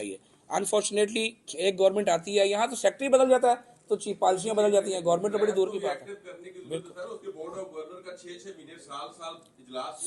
चाहिए। अनफॉर्चुनेटली एक गवर्नमेंट आती है, यहाँ तो सेक्रेटरी बदल जाता है तो चीफ पॉलिसियां बदल जाती हैं, गवर्नमेंट तो बड़ी दूर की बात है।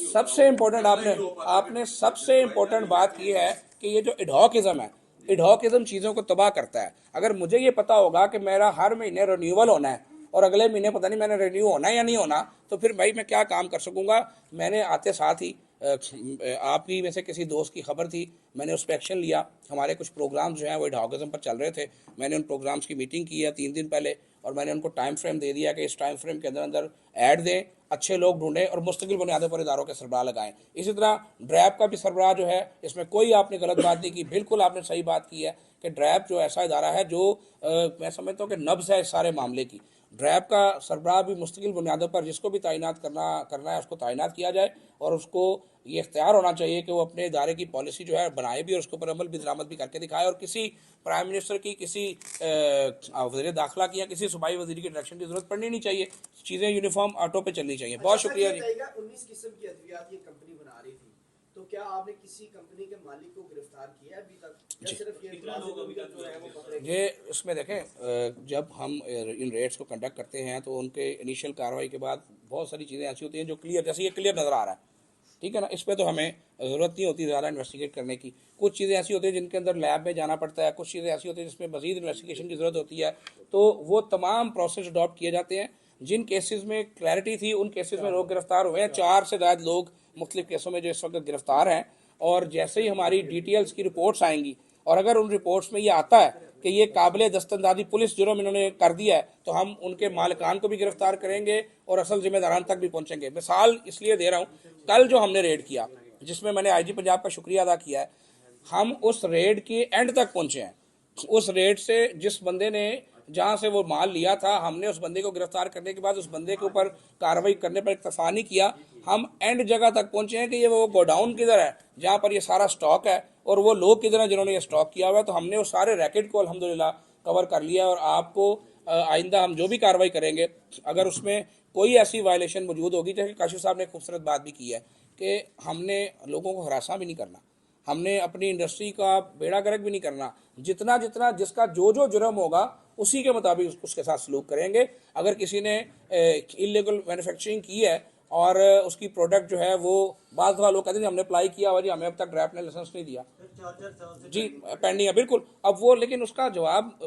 सबसे इम्पोर्टेंट आपने सबसे इम्पोर्टेंट बात की है कि ये जो एडहॉकिज्म है, एडहॉकिज्म चीज़ों को तबाह करता है। अगर मुझे ये पता होगा कि मेरा हर महीने रिन्यूअल होना है और अगले महीने पता नहीं मैंने रिन्यू होना है या नहीं होना, तो फिर भाई मैं क्या काम कर सकूंगा। मैंने आते साथ ही आप ही में से किसी दोस्त की खबर थी, मैंने उस पर एक्शन लिया। हमारे कुछ प्रोग्राम्स जो हैं वो एडहॉकिज्म पर चल रहे थे, मैंने उन प्रोग्राम्स की मीटिंग की है 3 दिन पहले और मैंने उनको टाइम फ्रेम दे दिया कि इस टाइम फ्रेम के अंदर अंदर ऐड दें, अच्छे लोग ढूंढें और मुस्तकिल बुनियादों पर इदारों के सरबराह लगाएं। इसी तरह ड्रैब का भी सरबराह जो है, इसमें कोई आपने गलत बात नहीं की, बिल्कुल आपने सही बात की है कि ड्रैब जो ऐसा इदारा है जो मैं समझता हूँ कि नब्ज़ है इस सारे मामले की। ड्रैब का सरबराह भी मुस्तकिल बुनियादों पर जिसको भी तैनात करना है उसको तैनात किया जाए और उसको ये इख्तियार होना चाहिए कि वो अपने इदारे की पॉलिसी जो है बनाए भी और उसके ऊपर अमल भी दरामद भी करके दिखाए। और किसी प्राइम मिनिस्टर की, किसी वज़ीर दाखिला की या किसी सूबाई वज़ीर की डायरेक्शन की जरूरत पड़नी नहीं चाहिए। चीज़ें यूनिफॉर्म ऑटो पे चलनी चाहिए। बहुत शुक्रिया जी। 19 किस्म की अद्वियात की कंपनी बना रही थी, तो क्या आपने किसी कंपनी के मालिक को गिरफ्तार किया अभी तक, या सिर्फ ये लोग अभी तक जो है वो पकड़े गए? ये इसमें देखें, जब हम इन रेड्स को कंडक्ट करते हैं तो उनके इनिशियल कार्रवाई के बाद बहुत सारी चीज़ें ऐसी होती हैं जो क्लियर, जैसे ये क्लियर नज़र आ रहा है, ठीक है ना, इस पर तो हमें ज़रूरत नहीं होती ज़्यादा इन्वेस्टिगेट करने की। कुछ चीज़ें ऐसी होती हैं जिनके अंदर लैब में जाना पड़ता है, कुछ चीज़ें ऐसी होती हैं जिसमें मज़ीद इन्वेस्टिगेशन की ज़रूरत होती है, तो वो तमाम प्रोसेस अडॉप्ट किए जाते हैं। जिन केसेस में क्लैरिटी थी उन केसेस में लोग गिरफ्तार हुए हैं। 4 से ज़्यादा लोग मुख्तलिफ केसों में जो इस वक्त गिरफ्तार हैं, और जैसे ही हमारी डिटेल्स की रिपोर्ट्स आएंगी और अगर उन रिपोर्ट्स में ये आता है कि ये काबिल दस्तंदाजी पुलिस जुर्म इन्होंने कर दिया है, तो हम उनके मालिकान को भी गिरफ्तार करेंगे और असल जिम्मेदारान तक भी पहुंचेंगे। मिसाल इसलिए दे रहा हूँ, कल जो हमने रेड किया जिसमें मैंने आईजी पंजाब का शुक्रिया अदा किया है, हम उस रेड के एंड तक पहुंचे हैं। उस रेड से जिस बंदे ने जहां से वो माल लिया था, हमने उस बंदे को गिरफ्तार करने के बाद उस बंदे के ऊपर कार्रवाई करने पर इक्तफा नहीं किया। हम एंड जगह तक पहुंचे हैं कि ये वो गोडाउन किधर है जहां पर ये सारा स्टॉक है और वो लोग किधर हैं जिन्होंने ये स्टॉक किया हुआ है। तो हमने उस सारे रैकेट को अल्हम्दुलिल्लाह कवर कर लिया। और आपको आइंदा हम जो भी कार्रवाई करेंगे, अगर उसमें कोई ऐसी वायलेशन मौजूद होगी, जैसे काशिफ साहब ने खूबसूरत बात भी की है कि हमने लोगों को हरासा भी नहीं करना, हमने अपनी इंडस्ट्री का बेड़ा गर्क भी नहीं करना। जितना जितना जिसका जो जो जुर्म होगा उसी के मुताबिक उसके साथ सलूक करेंगे। अगर किसी ने इलीगल मैन्युफैक्चरिंग की है और उसकी प्रोडक्ट जो है वो, बात लोग कहते हैं हमने अप्लाई किया हुआ जी, हमें अब तक ड्रैप ने लाइसेंस नहीं दिया जी, पेंडिंग है बिल्कुल। अब वो लेकिन उसका जवाब